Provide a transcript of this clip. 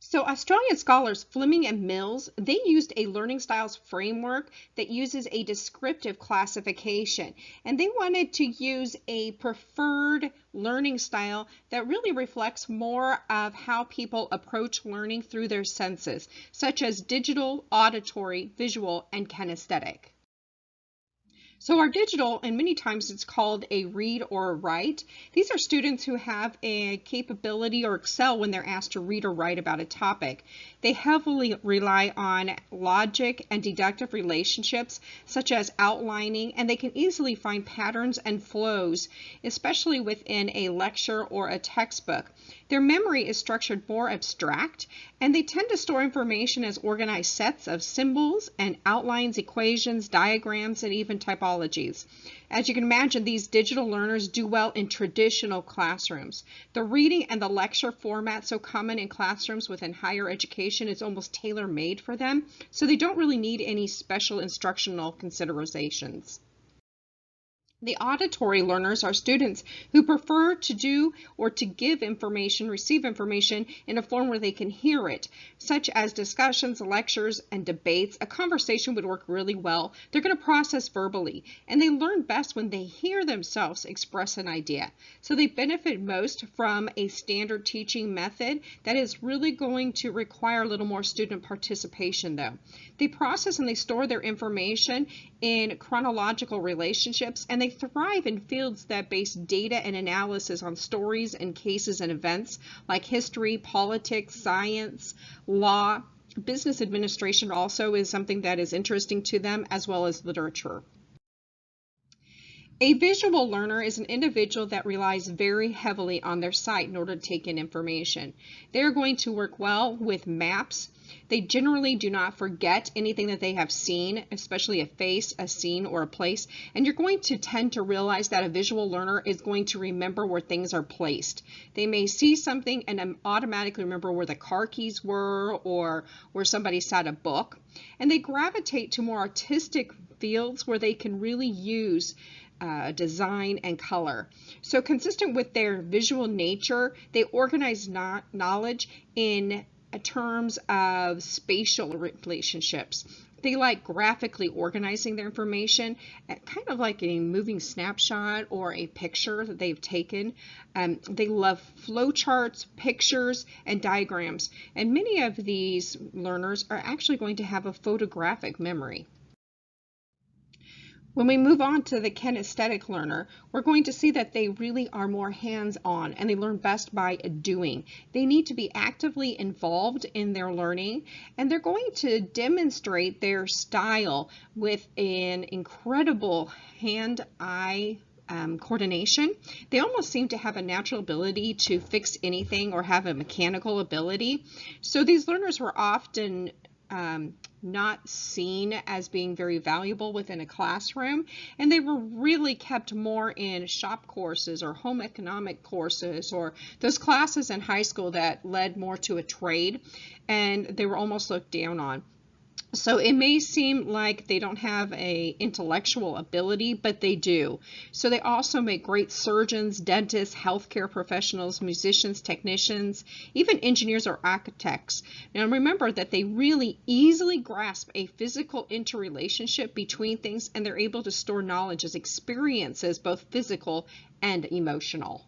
So Australian scholars Fleming and Mills, they used a learning styles framework that uses a descriptive classification. And they wanted to use a preferred learning style that really reflects more of how people approach learning through their senses, such as digital, auditory, visual, and kinesthetic. So our digital, and many times it's called a read or a write. These are students who have a capability or excel when they're asked to read or write about a topic. They heavily rely on logic and deductive relationships, such as outlining, and they can easily find patterns and flows, especially within a lecture or a textbook. Their memory is structured more abstract, and they tend to store information as organized sets of symbols and outlines, equations, diagrams, and even typologies. As you can imagine, these digital learners do well in traditional classrooms. The reading and the lecture format so common in classrooms within higher education is almost tailor-made for them, so they don't really need any special instructional considerations. The auditory learners are students who prefer to do or to give information, receive information in a form where they can hear it, such as discussions, lectures, and debates. A conversation would work really well. They're going to process verbally, and they learn best when they hear themselves express an idea. So they benefit most from a standard teaching method that is really going to require a little more student participation though. They process and they store their information in chronological relationships, and they thrive in fields that base data and analysis on stories and cases and events like history, politics, science, law. Business administration also is something that is interesting to them, as well as literature. A visual learner is an individual that relies very heavily on their sight in order to take in information. They are going to work well with maps. They generally do not forget anything that they have seen, especially a face, a scene, or a place. And you're going to tend to realize that a visual learner is going to remember where things are placed. They may see something and automatically remember where the car keys were or where somebody sat a book. And they gravitate to more artistic fields where they can really use design and color. So consistent with their visual nature, they organize knowledge in terms of spatial relationships. They like graphically organizing their information, kind of like a moving snapshot or a picture that they've taken. They love flowcharts, pictures, and diagrams. And many of these learners are actually going to have a photographic memory. When we move on to the kinesthetic learner, we're going to see that they really are more hands-on and they learn best by doing. They need to be actively involved in their learning, and they're going to demonstrate their style with an incredible hand-eye coordination. They almost seem to have a natural ability to fix anything or have a mechanical ability. So these learners were often not seen as being very valuable within a classroom, and they were really kept more in shop courses or home economic courses or those classes in high school that led more to a trade, and they were almost looked down on. So it may seem like they don't have a intellectual ability, but they do. So they also make great surgeons, dentists, healthcare professionals, musicians, technicians, even engineers or architects. Now remember that they really easily grasp a physical interrelationship between things, and they're able to store knowledge as experiences, both physical and emotional.